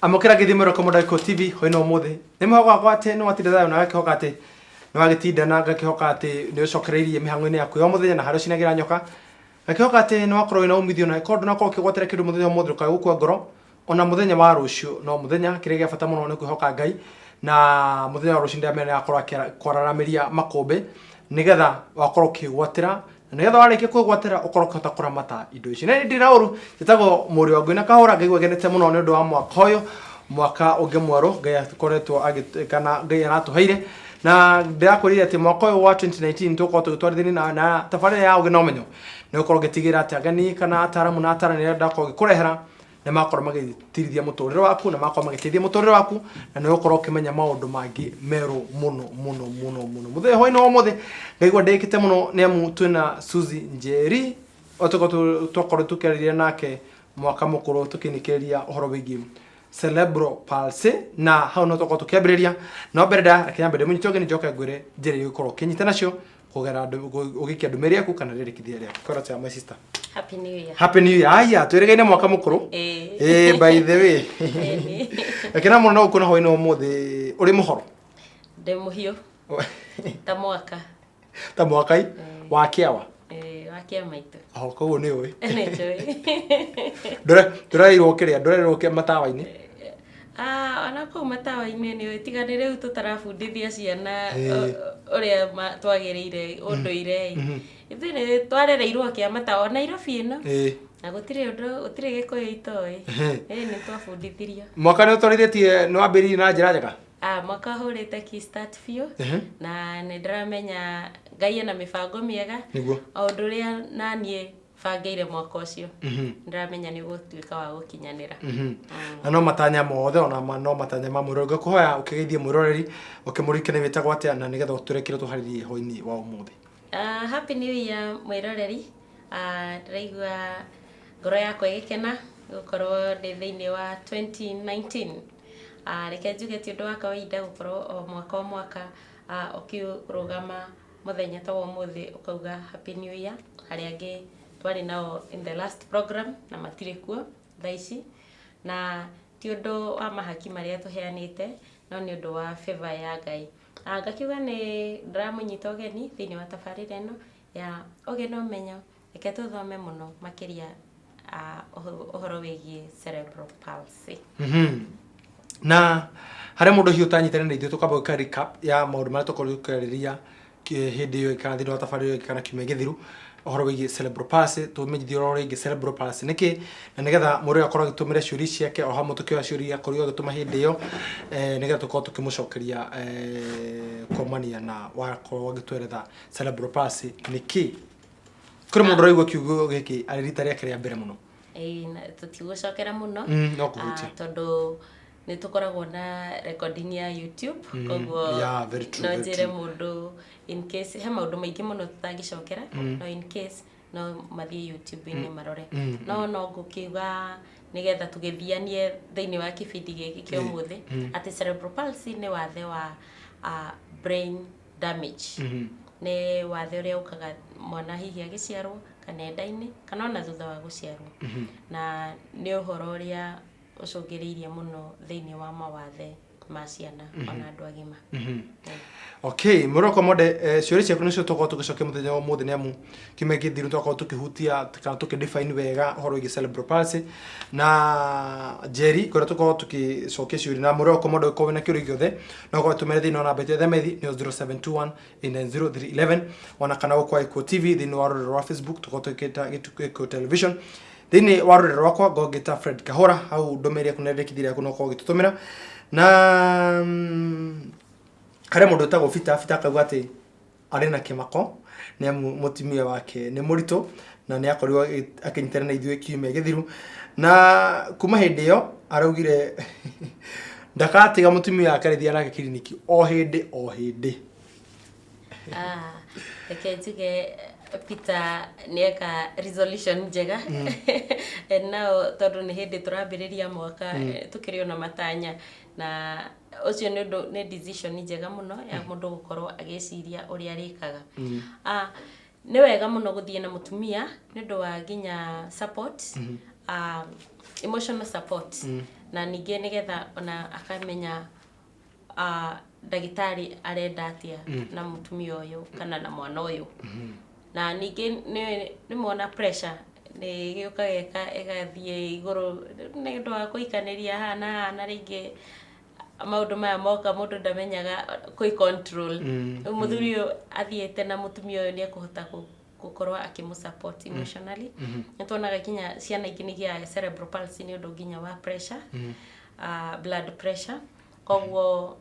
amokera githimero komodako TV hoino muthe nimhoga gwate no atire thayo na gakihoka ati no agitinda na gakihoka ati ni ucokereirie mihango-ini yaku yo muthenya na hario cinagira nyoka gakihoka ati no akorwo ina umithio na kondo na ko kigwatira kindu muthenya muthe ka gukua ngoro ona muthenya wa rucio no muthenya kire gia bata muno ni kwihoka Ngai na muthenya wa rucio ndamene akorwo akwararamiria makombe nigetha wakorwo kigwatira nigetha warike kwigwatira ukorwo kihota kuramata indo ici na ndirauru gitago muri wa Ngwina Kahura ngaigwa genete muno ni undu wa mwaka uyu mwaka unge mweru Ngai akoretwo agikana Ngai aratuheire na ndirakurire ati mwaka uyu wa 2019 tuko tugitwarithini na tabarira ya uge no menyo ni ukorwo gitigira ati agani kana ataramu na ataranira ndakorwo gikurehera na makorwo magitirithia muturire waku na makorwo magitithia muturire waku na ni ukorwo kimenya maundu mangi meru muno muthe hoino muthe ngaigwa ndekite muno ni amu twina Suzy Njeri otoko tukorwo tukeriria nake mwaka mukuru tukinikeria uhoro wigi cerebral palsy na hau no toko tukiambiriria no bereda akiambe ndemu nitoke njoke ngwire njeri gukorwo kinyita nacio kugera ugikia ndumeri yaku kana ririkithia riaku korota my sister. Happy New Year. Happy New Year. Aya, tweregaine mwaka mukuru. By the way. Akina muno no kuna hoino muthe uri muhoro. Nde muhio. Ta mwaka. Ta mwaka wa kiawa. Wa kia maitu. Koguo ni ui. Ni joi. Ndurairwo kiria, ndurairwo ke matawa-ini. Ona ko matawa-ini ni utiganire riu tutarabundithia ciana uria twagiriire unduire. Ithire twarereirwo kia matawa Nairobi ino. Na gutire gikuyu itoi. Ni twabundithirio. Mwaka ni utwarithitie no ambiri na njira njega. Mwaka hurite ki start fio na ni ndiramenya Ngai na mibango miega. O nduria nanie bangeire mwaka ucio ndiramenya ni gutuika wa gukinyanira. Na no matanya mothe ona no matanya ma mwiro ngakuhoya ukigeithie mwiroreri ukimurikene witagwo atia na nigetha uturekire tuharirie hoini wa umuthi. Happy New Year mwiroreri. Ndiraigua ngoro yakwa igikena gukorwo ndi thiini wa 2019. Reke njuge ti undu wa kawaida gukorwo o mwaka ukirugama muthenya ta umuthi ukauga Happy New Year. Hari angi twari nao in the last program na matire kuo thaici na ti undu wa mahaki maria tuheanite no ni undu wa favor ya Ngai. Ngakiuga ni ndiramunyita ugeni thiini wa tabarira ino ya ugeni umenyo reke tuthome muno makiria uhoro wigie cerebral palsy. Na hare mundu hiu tanyitane na ithu tukamba gwika recap ya maundu maria tukorwo tukariria hindi iyo kana thiini wa tabarira iyo kana kiumia githiru uhoro wigie cerebral palsy tumenyithie uhoro wigie cerebral palsy niki na nigetha muri akorwo agitumira ciuri ciake o hamwe tukioya ciuri akorwo agituma hindi iyo nigetha tukorwo tukimucokeria komania na wakorwo agitweretha cerebral palsy niki kuri mundu raigwa kiugo giki ari rita riake ria mbere muno. Na tutigucokera muno no kuhutia tondu ni tukoragwo na recording ya YouTube koguo no njire mundu in case he maundu maingi muno tutangicokera no in case no mathie YouTube ni marore no ngukiuga nigetha tugithianie thiini wa kibindi giki kia umuthi ati cerebral palsy ni wathe wa brain damage. Ni wathe uria ukaga mwana hihi agiciarwo kana enda-ini kana ona thutha wa guciarwo na ni uhoro uria ucungiriirie muno thiini wa mawathe ma ciana ona andu agima. Okay, muroko mode ciuri ciaku nicio tukorwo tugicokia muthenya wa umuthi ni amu kiumia githiru tukorwo tukihutia kana tukidefine wega uhoro wigi cerebral palsy na Njeri kuria tukorwo tugicokia ciuri na muroko mode ko wina kiuri giothe no go tumere thiini ona bete themethi ni 0721 90311 ona kana ukwa Iko TV thiini wa ruriro rwa Facebook tukorwo tukita Iko television thiini wa ruriro rwakwa ngogita Fred Kahura hau ndomeria kunendekithia kuno ko gitutumira na kare mundu tago fita kaugwa ati ari na kimako ni mutimia wake ni murito na ni akorirwo akinyitana na ithuĩ kiumia githiru na kuma hindi iyo araugire ndakatiga mutimia wake rithia nake kiriniki o hindi. Reke njuge Peter nieka resolution njega nao tondu ni hindi turambiriria mwaka tukirio na matanya na ucio ni decision njega muno ya mundu gukorwo agiciria uria arikaga. Ni wega muno guthie na mutumia ni ndu wa ginya support emotional support na ningĩ nigetha ona akamenya ndagĩtarĩ arenda atia na mũtumia ũyũ kana na mwana ũyũ na ningĩ nĩ mona pressure nĩ gĩũka ĩgathiĩ igũrũ nĩ ũndũ wa kũikanĩria hana rĩngĩ maũndũ maya moka mũndũ ndamenyaga kũi control mũthuri ũyũ athiĩte na mũtumia ũyũ nĩ ekũhota gũkorwo akĩmũsupport emotionally nĩ tuonaga kinya ciana ingĩ nĩgĩa cerebral palsy nĩ ũndũ nginya wa pressure blood pressure koguo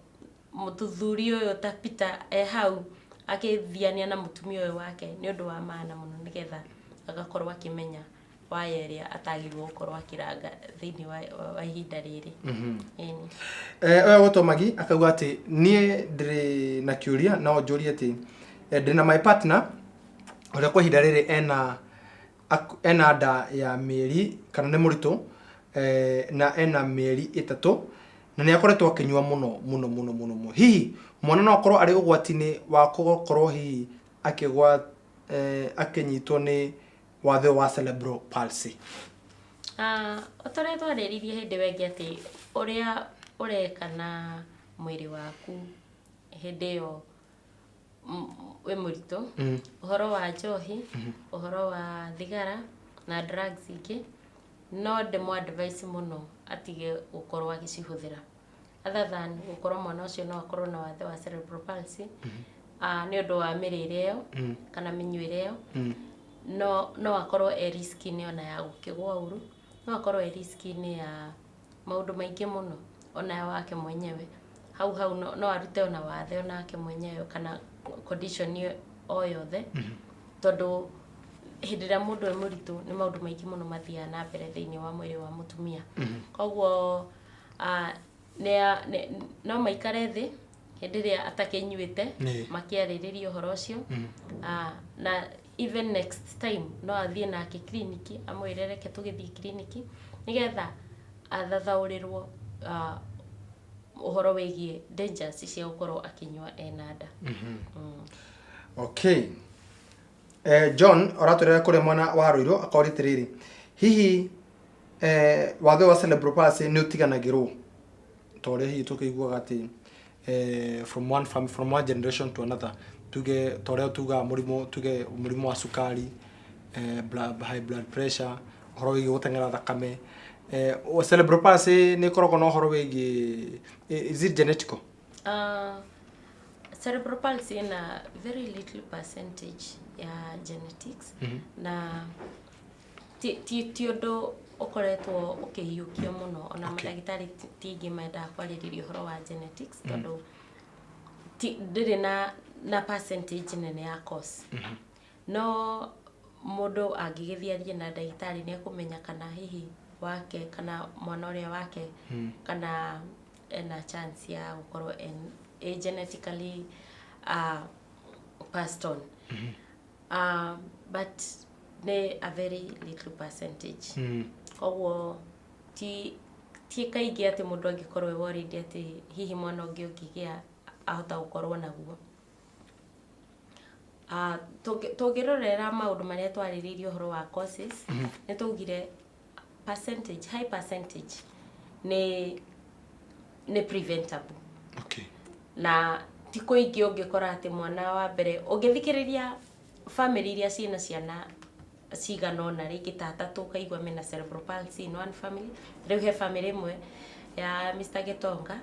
mũthuri ũyũ ta Peter hau akĩthiania na mũtumia ũyũ wake nĩ ũndũ wa maana mũno nĩgetha agakorwo akĩmenya waya ĩrĩa atagĩrĩirwo gũkorwo akĩranga thĩinĩ wa ihinda rĩrĩ. Oya Gũtomagi akauga atĩ niĩ ndĩrĩ na kĩũria no njũrie atĩ ndĩna my partner ũrĩa kwa ihinda rĩrĩ ena nda ya mĩeri kana nĩ mũritũ na ena mĩeri 3 na nĩ akoretwo akĩnyua mũno hihi mwana no akorwo arĩ ũgwati-inĩ wa gũkorwo hihi akĩnyitwo nĩ wathe wa cerebral palsy. Ũtorĩa twarĩririe hĩndĩ wengĩ atĩ ũrĩa ũreka na mwĩrĩ waku hĩndĩ ĩyo wĩ mũritũ ũhoro wa njohi ũhoro wa thigara na drugs ingĩ no ndĩmũ-advise mũno atige gũkorwo agĩcihũthĩra other than gũkorwo mwana ũcio no akorwo na wathe wa cerebral palsy nĩ ũndũ wa mĩrĩre ĩyo kana mĩnyuĩre ĩyo no akorwo risk-inĩ ona ya gũkĩgwa ũru no akorwo risk-inĩ ya maũndũ maingĩ mũno ona ya wake mwenyewe hau no arute ona wathe onake mwenyewe kana condition o yothe tondũ hĩndĩ ĩrĩa mũndũ e mũritũ nĩ maũndũ maingĩ mũno mathiaga na mbere thĩinĩ wa mwĩrĩ wa mũtumia koguo no maikare thĩ hĩndĩ ĩrĩa atakĩnyuĩte makĩarĩrĩria ũhoro ũcio na even next time no athiĩ nake kliniki amwĩre reke tũgĩthiĩ kliniki nĩgetha athathaũrĩrwo ũhoro wĩgiĩ dangers cia gũkorwo akĩnyua ena nda. Okay. John oratũrera kũrĩa mwana wa Rũirũ akorĩte rĩrĩ hihi wathe wa cerebral palsy nĩ ũtiganagĩrwo torĩa hihi tũkĩiguaga atĩ from one generation to another tuge torĩa tuga mũrimũ wa cukari high blood pressure ũhoro wĩgiĩ gũteng'era thakame cerebral palsy nĩ koragwo na ũhoro wĩgiĩ is it genetical? Cerebral palsy ina very little percentage ya genetics na ti ũndũ ũkoretwo ũkĩhiũkio mũno ona madagĩtarĩ tingĩ menda kwarĩrĩria ũhoro wa genetics tondũ ndĩrĩ na percentage nene ya cause no mũndũ angĩgĩthiaria na ndagĩtarĩ nĩ ekũmenya kana hihi wake kana mwana ũrĩa wake kana ena chance ya gũkorwo genetically passed on but a very little percentage koguo ti kaingĩ atĩ mũndũ angĩkorwo worried atĩ hihi mwana ũngĩ ũngĩgĩa ahota gũkorwo naguo. Tũngĩrorera maũndũ marĩa twarĩrĩirie ũhoro wa causes nĩ tũgire high percentage nĩ preventable. Okay. Na ti kũingĩ ũngĩkora atĩ mwana wa mbere ũngĩthikĩrĩria family iria ciĩna ciana cigana ũna rĩngĩ ta 3 kaigua mena cerebral palsy in one family rĩu he family ĩmwe ya Mr. Getonga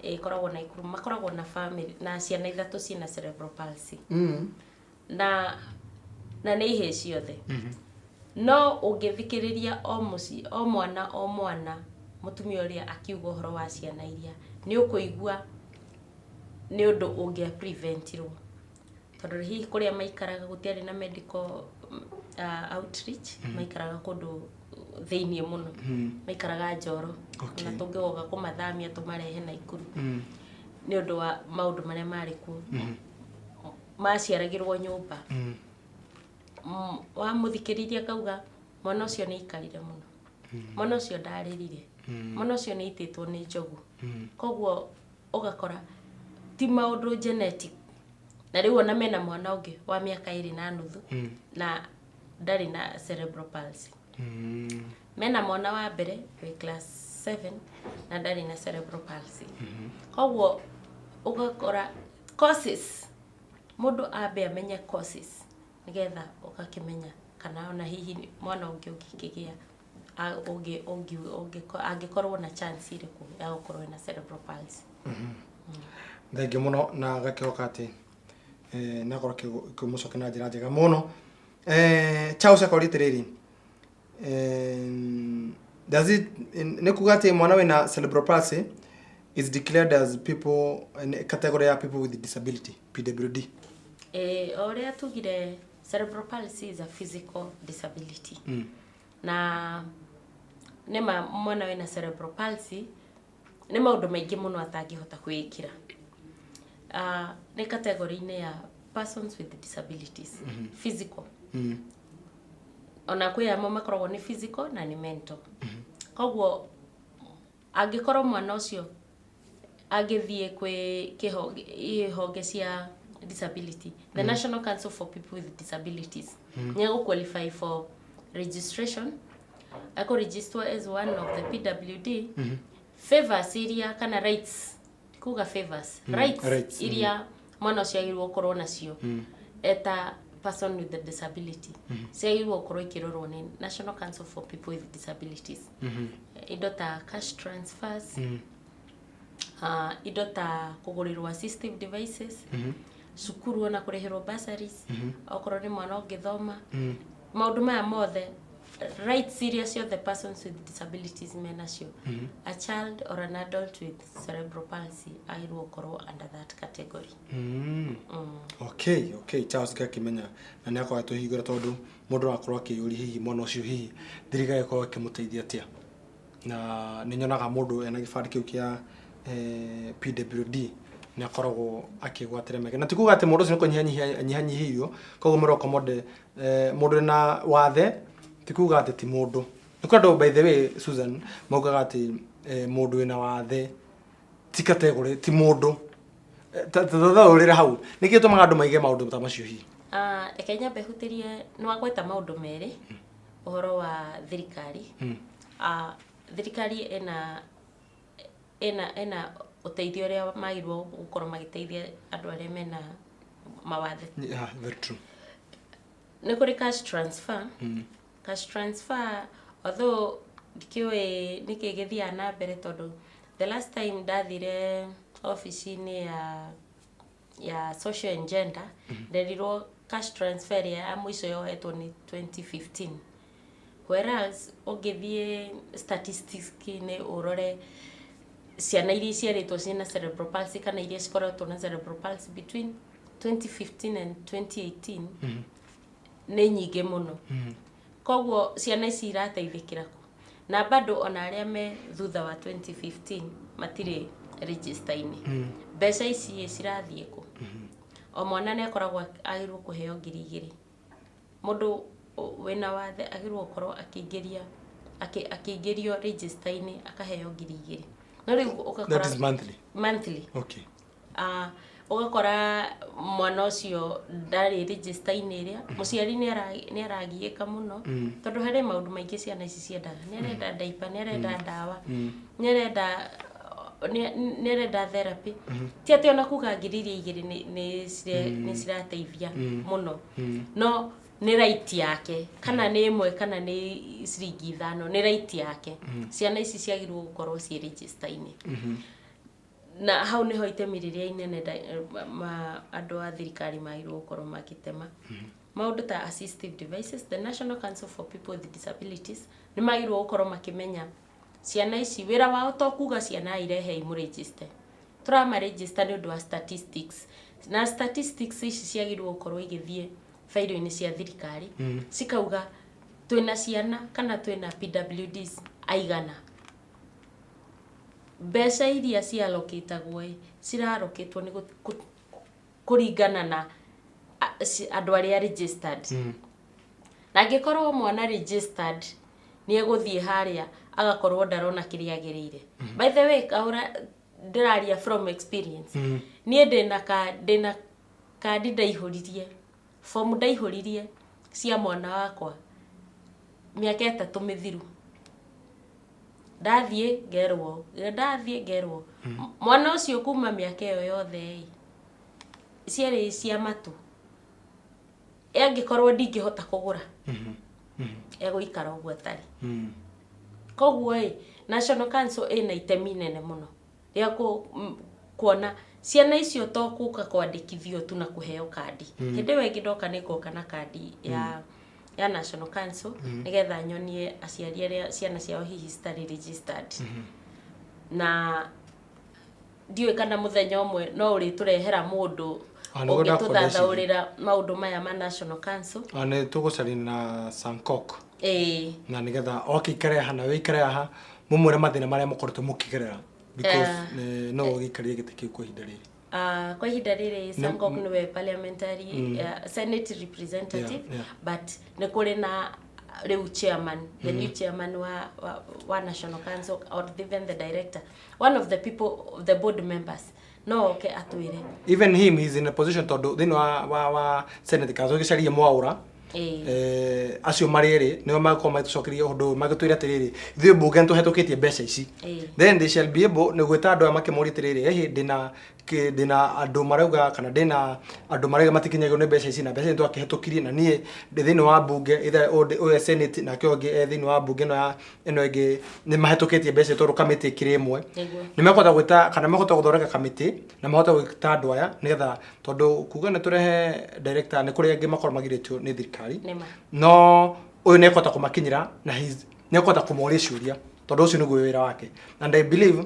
ĩkoragwo na ikuru makoragwo na family na ciana 3 ciĩna cerebral palsy na nĩ ihe ciothe no ũngĩthikĩrĩria o mwana mũtumia ũrĩa akiuga ũhoro wa ciana iria nĩ ũkũigua nĩ ũndũ ũngĩa preventirwo tondũ hihi kũrĩa maikaraga gũtiarĩ na medical outreach maikaraga kũndũ thĩinĩ mũno maikaraga Njoro na tũngĩgoga kũmathamia tũmarehe na ikuru nĩ ũndũ wa maũndũ marĩa marĩ kuo maciaragĩrwo nyũmba wa mũthikĩrĩria kauga mwana ũcio nĩ ikarire mũno mwana ũcio ndarĩrire mwana ũcio nĩ itĩtwo nĩ njogu koguo ũgakora ti maũndũ genetic na rĩu ona mena mwana ũngĩ wa mĩaka 2.5 na ndarĩ na cerebral palsy mena mwana wa mbere we class 7 na ndari na cerebral palsy koguo ugakora causes mundu ambe amenye causes nigetha ukakimenya kana ona hihi mwana ungi ungikigia angikorwo na chance iriku ya gukorwo na cerebral palsy. Thengi muno na gakihoka ati na korwo kumucoka na njira njega muno Charles akoritereri does it nikuga ati mwana wina cerebral palsy is declared as people in category ya people with disability PWD? Oria tugire cerebral palsy is a physical disability. Na nema mwana wina cerebral palsy ni maundu maingi muno atangihota kwikira. Ni category ine ya persons with disabilities physical. Ona kwi amo makoragwo ni physical na ni mental. Koguo angikorwo mwana ucio agithie kwi honge cia disability, the National Council for People with Disabilities nyago qualify for registration, ako register as one of the PWD. Favors iria kana rights kuga favors rights iria mwana ucio agirwo korwo nacio eta person with the disability ciagirwo korwo ikirorwo ni National Council for People with Disabilities. Indo ta cash transfers, indo ta kugurirwo assistive devices, sukuru na kurihirwo bursaries, okorwo ni mwana ungithoma, maundu maya mothe rights iria cio the persons with disabilities menacio. A child or an adult with cerebral palsy agirwo korwo under that category. Okay Charles gakimenya na ni akwa tuhigura tondu mundu akorwo akiyuri hihi mwana ucio hihi thiriga yako akimuteithia atia na ni nyonaga mundu ena gibandi kiu kia PWD ni akoragwo akigwatira meke na tikuga ati mundu ucio niko nyihanyihirio koguo muroko mode mundu na wathe tikuga ati ti mundu nikwendo. By the way Susan maugaga ati mundu wina wathe ti category ti mundu tatha urira hau niki tumaga andu maige maundu ta macio hi Kenya behutirie no agweta maundu meri uhoro wa thirikari. Thirikari ena uteithio ria magirwo gukorwo magiteithia andu aria mena mawathe. Very true. Ni kuri cash transfer. Cash transfer although dikiwe nikigithia na mbere tondu the last time ndathire office ni ya social and gender nderirwo cash transfer ya mwisho yohetwo ni 2015, whereas ungithie statistics ni urore ciana iria ciaritwo cina cerebral palsy kana iria cikoretwo na cerebral palsy between 2015 and 2018 ni nyingi muno. Koguo ciana ici irateithikira ku na bado ona aria me thutha wa 2015 matire register ini. Mbeca ici cirathie ku o mwana ne akoragwo agirwo kuheo 2,000. Mundu wena wathe agirwo korwo akiingirio register ini akaheo 2,000. No riu ukakora that is monthly. Okay. Ugakora mwana ucio ndari register ini iria muciari ni aragiika muno tondu hari maundu maingi ciana ici ciendaga. Ni arenda diaper, ni arenda ndawa, ni arenda therapy. Ti ati ona kuga 2,000 ni cirateithia muno. No ni right yake kana ni imwe kana ni ciringi 5 ni right yake. Ciana ici ciagirwo gukorwo ci register ini. Na hau niho itemiriria inene andu a thirikari magirwo gukorwo makitema. Maundu ta assistive devices, the National Council for People with Disabilities ni magirwo gukorwo makimenya ciana ici wira wao to kuga ciana irehe imu register. Turama register ni undu wa statistics. Na statistics ici ciagirwo gukorwo igithie failo-ini cia thirikari cikauga twina ciana kana twina PWDs aigana. Mbeca iria cialokitagwo cirarokitwo ni kuringana na andu aria registered. Na ngikorwo mwana registered ni eguthie haria agakorwo ndarona kiria agirire. By the way kaura ndiraria from experience. Nie ndina kadi ndaihuririe form ndaihuririe cia mwana wakwa miaka 3 mithiru ndathie ngerwo mwana ucio kuma miaka iyo yothe ciari cia matu angikorwo ndingihota kugura eguikara uguo tari koguo National Council ina itemi nene muno ria kuona ciana icio to kuka kwandikithio tu na kuheo kandi hindi wengi ndoka nikoka na kandi ya National Council nigetha nyonie aciari aria ciana ciao hihi citarĩ registered na ndiwe kana muthenya umwe no uri turehera mundu ungituthathaurira maundu maya ma National Council ane tugucari na Sankok na nigetha okikare hana wikare aha mumure mathina maria mukoretwo mukigerera because no gikarie gitiki kwa ihinda riri kwa ihinda riri Sankok niwe parliamentary senate representative but ni kuri na riu chairman the new chairman wa National Council or even the director one of the people of the board members no okay atwire even him is in a position to thino wa senate kazo gicarie mwaura acio mariri niyo magako matucokerie undu magitwira atiriri ithuĩ mbunge ntuhetũkĩtie mbeca ici then they shall be able ni gwĩta andũ makĩmoria atiriri ndina andũ marauga kana ndina andũ marauga matikinyagwo nĩ mbeca ici na mbeca nĩ twakĩhetũkirie na niĩ thĩinĩ wa mbunge either senate na kĩonge thĩinĩ wa mbunge ĩno ĩngĩ nĩ mahetũkĩtie mbeca tondũ kamĩtĩ ĩkĩrĩ ĩmwe nĩ makota gwĩta kana makota gũthondeka kamĩtĩ na makota gwĩta andũ aya nĩgetha tondũ kuga nĩ tũrehe director nĩ kũrĩ angĩ makorwo magirĩtio nĩ thirikari no uyu ne kota kumakinyira na ne kota kumoria ciuria tondu ucio niguo wira wake and I believe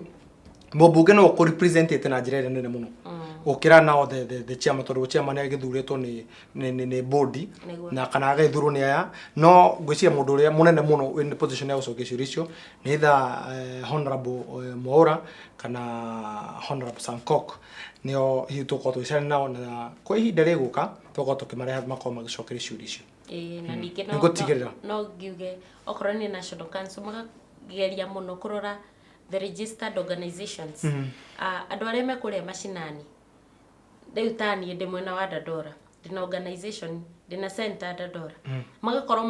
mbunge no ko represent na njira ĩrĩa nene muno ukira nao the chairman tondu chairman agithuretwo ni board na kana agithurwo ni aya no ngwiciria mundu uria munene muno in position ya gucokia ciuria icio ni either honorable Mwaura kana honorable Sankok nio hiu tuko twicana nao na kwa ihinda rĩgũka tuko tukimareha makao magicokeria ciuria icio na ningĩ no ngiuge okorwo ni National Council magageria muno kurora the registered organizations andu arĩa mekuria macinani rĩu tani ndi mwena wa Dandora ndina organization ndina center Dandora magakorwo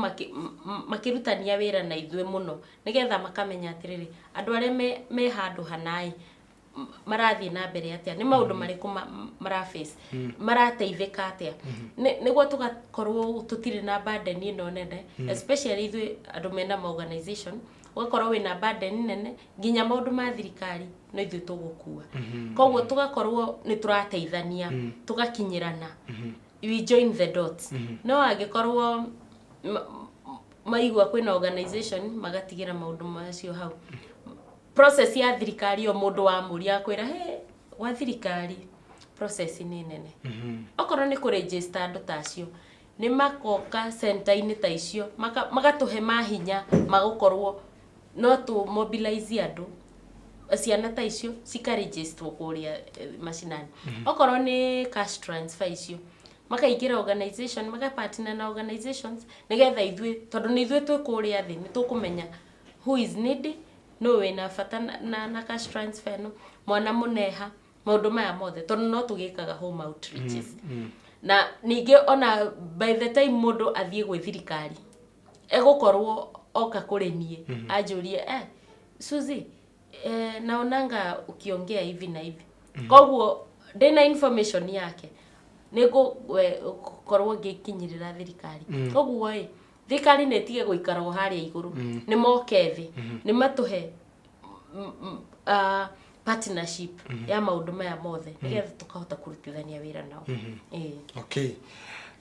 makirutania wĩra na ithuĩ muno nigetha makamenya atiriri andu arĩa me handu hanai marathie na mbere atia ni maundu mariku maraface marateithika atia niguo tugakorwo tutire na burden ino nene especially ithuĩ andu mena organization ugakorwo wina burden nene nginya maundu ma thirikari no ithuĩ tugukua koguo tugakorwo ni turateithania tugakinyirana we join the dots no angikorwo maigua kwina organization magatigira maundu macio hau process ya thirikari o mundu wa muria kwira he wa thirikari process ni nene okorwo ni ku register andu tacio ni makoka center-ini ta icio magatuhe mahinya magukorwo no to mobilize andu ciana ta icio cika register kuria macinani okorwo ni cash transfer icio makaingira organization magapartner na organizations nigetha ithuĩ tondu ni ithuĩ twi kuria thi ni tukumenya who is needy no wina bata na cash transfer no mwana muneha maundu maya mothe tondu no tugikaga home outreaches na ninge ona by the time mundu athie gwe thirikari egukorwo oka kurenie ajurie Suzy naonanga ukiongea hivi na hivi koguo ndina information yake nego korwo ngikinyirira thirikari koguo thirikari netige guikara o haria iguru ni moke thi ni matuhe partnership ya maundu maya mothe nigetha tukahota kurutithania wira nao okay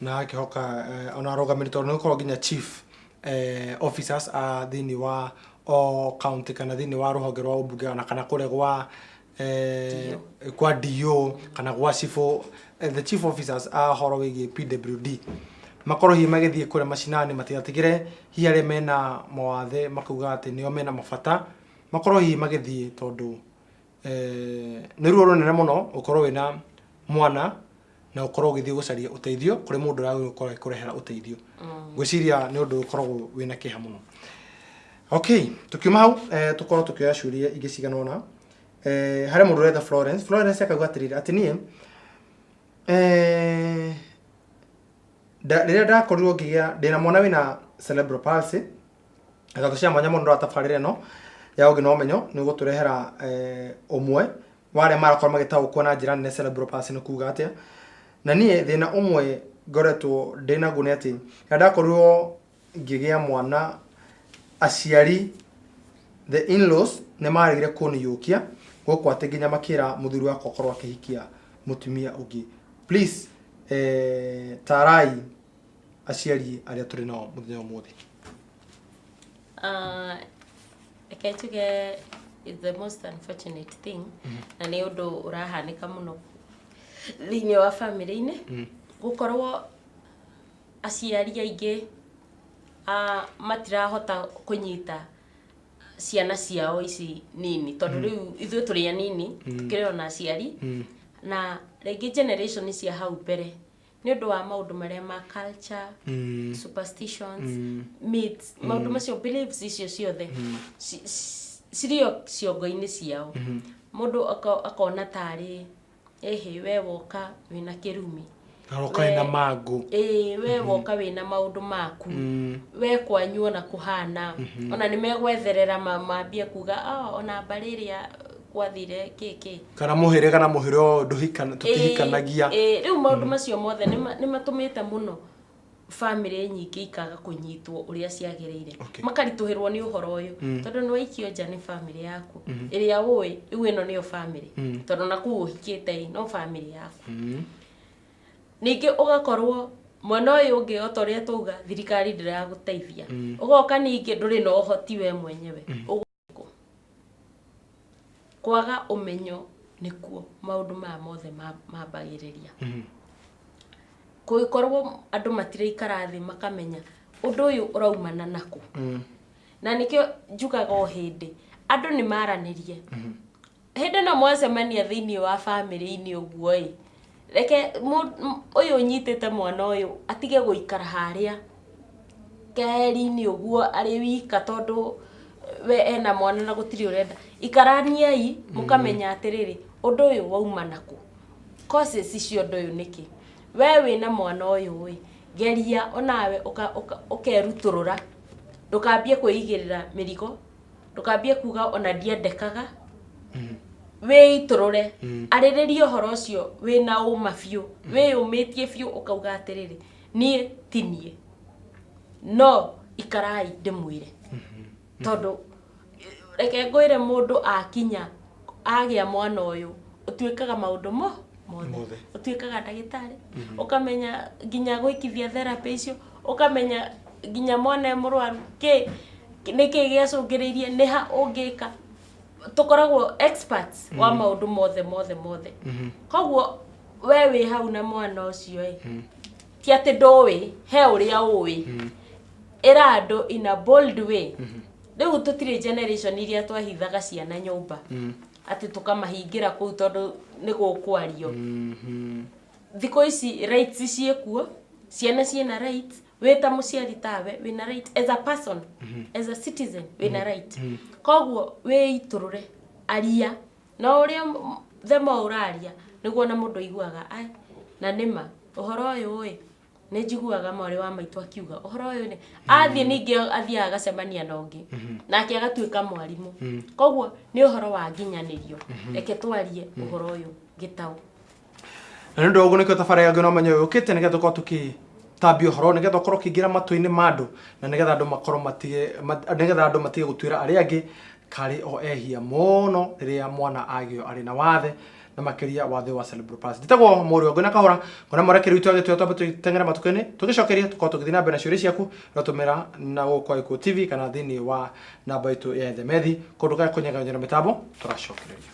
na akihoka ona rogamirito no korwo nginya chief officers thini wa o county kana thini wa ruhonge rwa ubunge kana kure gwa kwa DO kana gwa cifo the chief officers horo wigi PWD makoro hi magithie kure macinani matigatigire hi are mena mawathe makuga ati nio mena mabata makoro hi magithie tondu ni ruo runene muno ukorwo wina mwana na ukorwo githie gucaria uteithio kuri mundu rawe ukorwo kurehera uteithio gwiciria ni undu ukorwo wina kiha muno okay tukiuma hau tukorwo tukioya ciuria ingi ciganona hare mundu retha Florence akauga atirira ati nie rĩrĩa ndakorirwo ngĩgĩa ndĩna mwana wĩna cerebral palsy agatucia mwanya mũno atabarĩre no ya ũgĩ na ũmenyo nĩ gũtũrehera ũmwe wale marakorwo magĩtaũkwo na njĩra nene cerebral palsy nĩ kuuga atĩa. Na niĩ thĩna ũmwe ngoretwo ndĩnaguo nĩ atĩ ndakorwo ngĩgĩa mwana aciari the in-laws nĩ maregire kũniyũkia gũkũ atĩ nginya makĩra mũthuri wakwa korwo akĩhikia mũtumia ũngĩ. Please tarai aciari arĩa tũrĩ nao mũthenya ũmũthĩ. Reke tuge is the most unfortunate thing na nĩ ũndũ ũrahanĩka mũno thĩinĩ wa family-inĩ gũkorwo aciari aingĩ matirahota kũnyita ciana ciao ici nini tondũ rĩu ithuĩ tũrĩ anini tukĩrĩ ona aciari na rĩngĩ generation cia hau mbere nĩ ũndũ wa maũndũ marĩa ma culture superstitions myths maũndũ macio beliefs icio ciothe cirio ciongo-inĩ ciao mũndũ akona tarĩ we woka wĩna kĩrumi aroka wĩna mangũ we woka wĩna maũndũ maku we kwanyu na kuhana ona nĩ megwetherera mambia kuga ona mbarĩ ĩrĩa gwathire kĩkĩ kana mũhĩrĩga kana mũhĩro tũtihikanagia rĩu maũndũ macio mothe nĩ matũmĩte mũno family nyingĩ ikaga kũnyitwo ũrĩa ciagĩrĩire makaritũhĩrwo nĩ ũhoro ũyũ tondũ nĩ waikio nja nĩ family yaku ĩrĩa ũĩ rĩu ĩno nĩyo family tondũ na kũu ũhikĩte no family yaku ningĩ ũgakorwo mwana ũyũ ũngĩ o ta ũrĩa tauga thirikari ndĩragũteithia ũgoka ningĩ ndũrĩ na ũhoti we mwenyewe kwaga ũmenyo nĩkuo maũndũ mothe mambagĩrĩria kũgĩkorwo andũ matiraikara thĩ makamenya ũndũ ũyũ ũraumana nakũ na nĩkĩo njugaga o hĩndĩ andũ nĩ maranĩrie hĩndĩ na mwacemania thĩinĩ wa family-inĩ ũguo reke ũyũ nyitĩte mwana ũyũ atige gũikara harĩa keheri-inĩ ũguo arĩ wika tondũ we ena mwana na gũtirĩ ũrenda ikaraniai mũkamenya atĩrĩrĩ ũndũ ũyũ wauma nakũ causes cia ũndũ ũyũ nĩkĩ we wĩna mwana ũyũ geria onawe ũkerutũrũra ndũkambie kwĩigĩrĩra mĩrigo ndũkambie kuga ona ndiendekaga wĩitũrũre arĩrĩrie ũhoro ũcio wĩna ũma biũ wĩyũmĩtie biũ ũkauga atĩrĩrĩ niĩ ti niĩ no ikarai ndĩmwĩre tondũ reke ngwĩre mũndũ akinya agĩa mwana ũyũ ũtuĩkaga maũndũ mothe ũtuĩkaga ndagĩtarĩ ũkamenya nginya gwĩkithia therapy icio ũkamenya nginya mwana mũrwaru nĩkĩ gĩacũngĩrĩirie nĩ ha ũngĩka tukoragwo experts wa maũndũ mothe koguo we wĩ hau na mwana ũcio ti atĩ ndũĩ he ũrĩa ũĩ ĩra andũ in a bold way rĩu tũtirĩ generation iria twahithaga ciana nyũmba atĩ tũkamahingĩra kũu tondũ nĩ gũkwario thikũ ici rights ciĩkuo ciana ciĩna rights weta mũciari tawe wĩna right as a person as a citizen wĩna right koguo wĩitũrũre aria na ũrĩa thema ũraria nĩguo na mũndũ aiguaga na nĩma ũhoro ũyũ nĩ njiguaga mwarĩ wa maitũ akiuga ũhoro ũyũ nĩ athiĩ ningĩ athiaga agacemania na ũngĩ nake agatuĩka mwarimũ koguo nĩ ũhoro wa nginyanĩrio reke twarie ũhoro ũyũ gĩtaũ na nĩ ũndũ ũguo nĩkĩo tabarĩra ya ũgĩ na ũmenyo yũkĩte nĩgetha tũkorwo tũgĩtambia ũhoro nĩgetha ũkorwo ũkĩingĩra matũ-inĩ ma andũ na nĩgetha andũ matige gũtuĩra arĩa angĩ karĩ o ehia mũno rĩrĩa mwana agĩo arĩ na wathe na makĩria wathe wa cerebral palsy. Nditagwo Mũriũ Ngũi na Kahũra ngona mwarekeri witũ agĩtũĩra twambe tũteng'ere matukũ-inĩ tũgĩcokeria tũkorwo tũgĩthiĩ na mbere na ciũria ciaku ũgatũmĩra na gũkũ Ikuũ TV kana thĩinĩ wa namba itũ ya Ethemethi kũndũ ga kũnyegenyera mĩtambo tũracokereria.